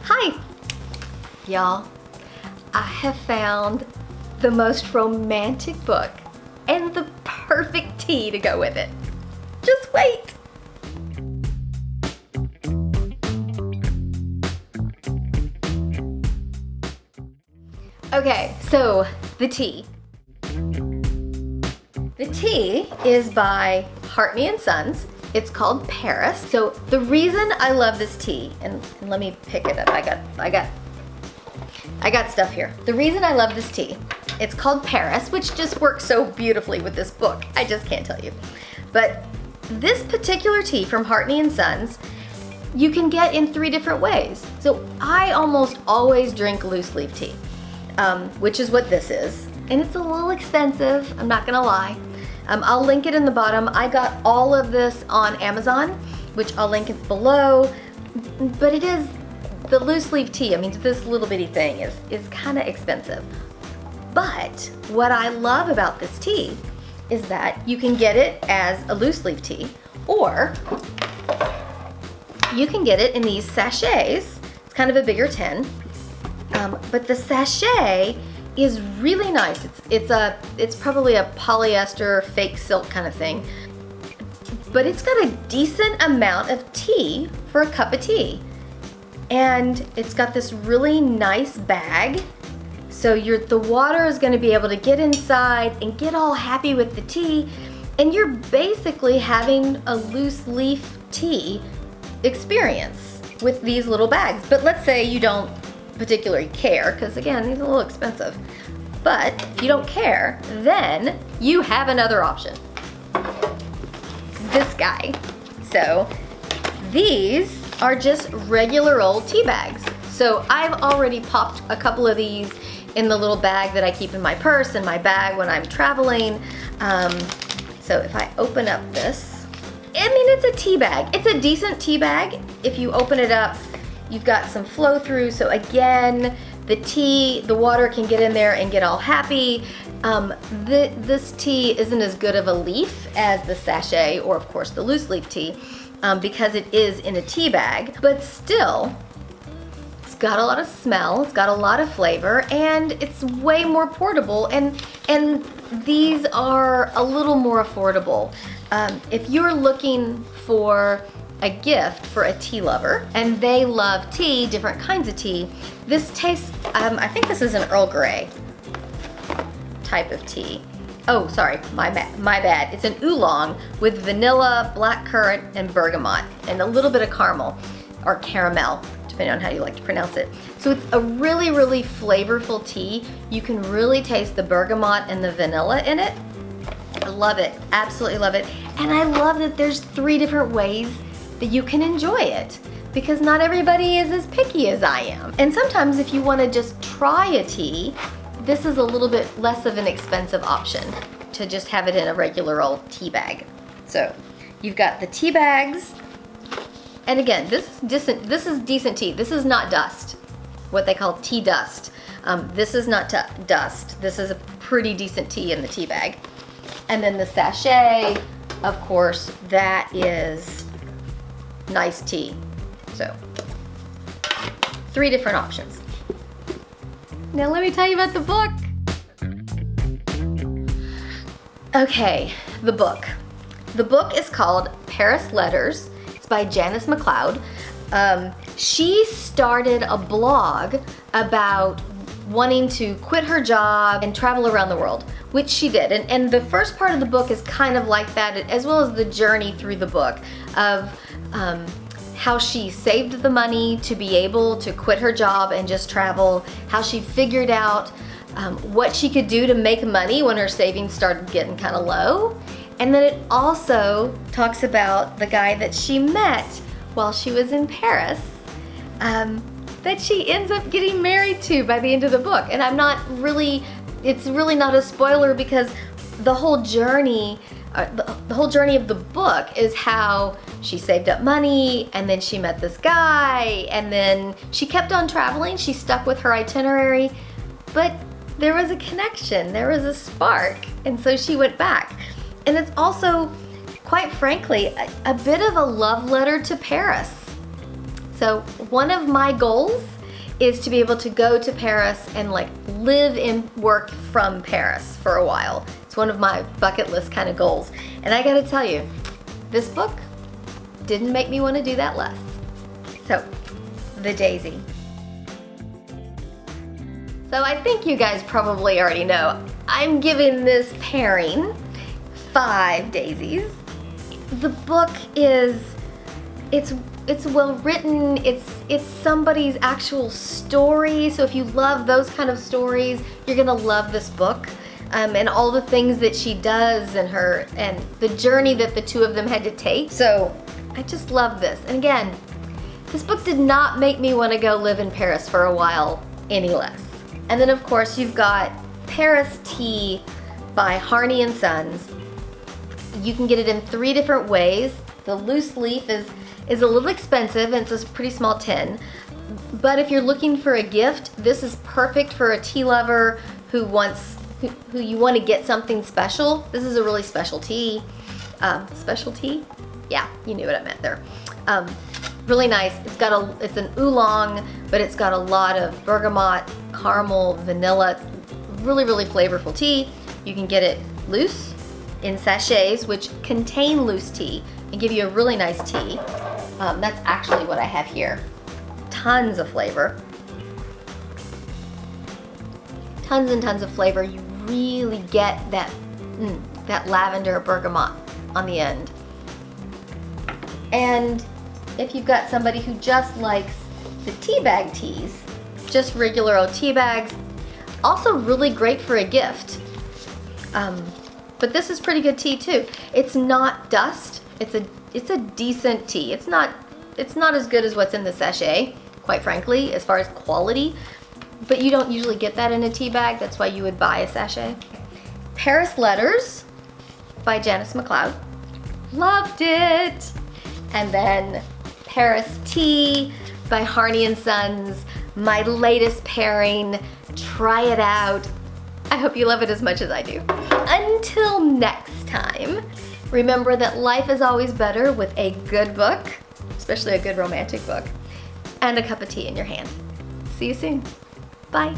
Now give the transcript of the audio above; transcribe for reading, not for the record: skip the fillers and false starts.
Hi, y'all. I have found the most romantic book and the perfect tea to go with it. Just wait. Okay, so the tea. The tea is by Harney Sons. It's called Paris. So the reason I love this tea, and let me pick it up. I got stuff here. The reason I love this tea, it's called Paris, which just works so beautifully with this book. I just can't tell you. But this particular tea from Harney Sons, you can get in 3 different ways. So I almost always drink loose leaf tea, which is what this is. And it's a little expensive, I'm not gonna lie. I'll link it in the bottom. I got all of this on Amazon, which I'll link it below. But it is the loose leaf tea. I mean, this little bitty thing is kind of expensive. But what I love about this tea is that you can get it as a loose leaf tea, or you can get it in these sachets. It's kind of a bigger tin, but the sachet is really nice. It's probably a polyester fake silk kind of thing, but it's got a decent amount of tea for a cup of tea. And it's got this really nice bag, so the water is going to be able to get inside and get all happy with the tea, and you're basically having a loose leaf tea experience with these little bags. But let's say you don't particularly care, because again, these are a little expensive. But if you don't care, then you have another option. This guy. So these are just regular old tea bags. So I've already popped a couple of these in the little bag that I keep in my purse and my bag when I'm traveling. So if I open up this, I mean, it's a tea bag. It's a decent tea bag. If you open it up, you've got some flow through, so again, the water can get in there and get all happy. This tea isn't as good of a leaf as the sachet, or of course the loose leaf tea, because it is in a tea bag, but still, it's got a lot of smell, it's got a lot of flavor, and it's way more portable, and these are a little more affordable. If you're looking for a gift for a tea lover, and they love tea, different kinds of tea. This tastes, I think this is an Earl Grey type of tea. Oh, sorry, my bad. It's an oolong with vanilla, blackcurrant, and bergamot, and a little bit of caramel, or caramel, depending on how you like to pronounce it. So it's a really, really flavorful tea. You can really taste the bergamot and the vanilla in it. I love it, absolutely love it. And I love that there's 3 different ways that you can enjoy it, because not everybody is as picky as I am. And sometimes if you want to just try a tea, this is a little bit less of an expensive option to just have it in a regular old tea bag. So you've got the tea bags, and again, this is decent tea. This is not dust, what they call tea dust. This is not dust. This is a pretty decent tea in the tea bag. And then the sachet, of course, that is nice tea. So 3 different options. Now let me tell you about the book. Okay, the book. The book is called Paris Letters. It's by Janice McLeod. She started a blog about wanting to quit her job and travel around the world, which she did. And the first part of the book is kind of like that, as well as the journey through the book of how she saved the money to be able to quit her job and just travel, how she figured out what she could do to make money when her savings started getting kind of low. And then it also talks about the guy that she met while she was in Paris, that she ends up getting married to by the end of the book. And it's really not a spoiler, because the whole journey of the book is how she saved up money, and then she met this guy, and then she kept on traveling. She stuck with her itinerary, but there was a connection, there was a spark, and so she went back. And it's also, quite frankly, a bit of a love letter to Paris. So one of my goals is to be able to go to Paris and like live and work from Paris for a while. It's one of my bucket list kind of goals. And I gotta tell you, this book didn't make me want to do that less. So, The Daisy. So I think you guys probably already know, I'm giving this pairing 5 daisies. The book is, it's well written, it's somebody's actual story, so if you love those kind of stories, you're gonna love this book. And all the things that she does and the journey that the two of them had to take. So I just love this. And again, this book did not make me want to go live in Paris for a while any less. And then of course you've got Paris Tea by Harney Sons. You can get it in 3 different ways. The loose leaf is a little expensive and it's a pretty small tin. But if you're looking for a gift, this is perfect for a tea lover who you want to get something special. This is a really special tea. Special tea? Yeah, you knew what I meant there. Really nice. It's an oolong, but it's got a lot of bergamot, caramel, vanilla. Really, really flavorful tea. You can get it loose in sachets, which contain loose tea and give you a really nice tea. That's actually what I have here. Tons of flavor. Tons and tons of flavor. You really get that lavender bergamot on the end. And if you've got somebody who just likes the tea bag teas, just regular old tea bags, also really great for a gift. But this is pretty good tea too. It's not dust. It's a decent tea. It's not as good as what's in the sachet, quite frankly, as far as quality. But you don't usually get that in a tea bag. That's why you would buy a sachet. Paris Letters by Janice McLeod. Loved it. And then Paris Tea by Harney Sons. My latest pairing. Try it out. I hope you love it as much as I do. Until next time, remember that life is always better with a good book, especially a good romantic book, and a cup of tea in your hand. See you soon. Bye.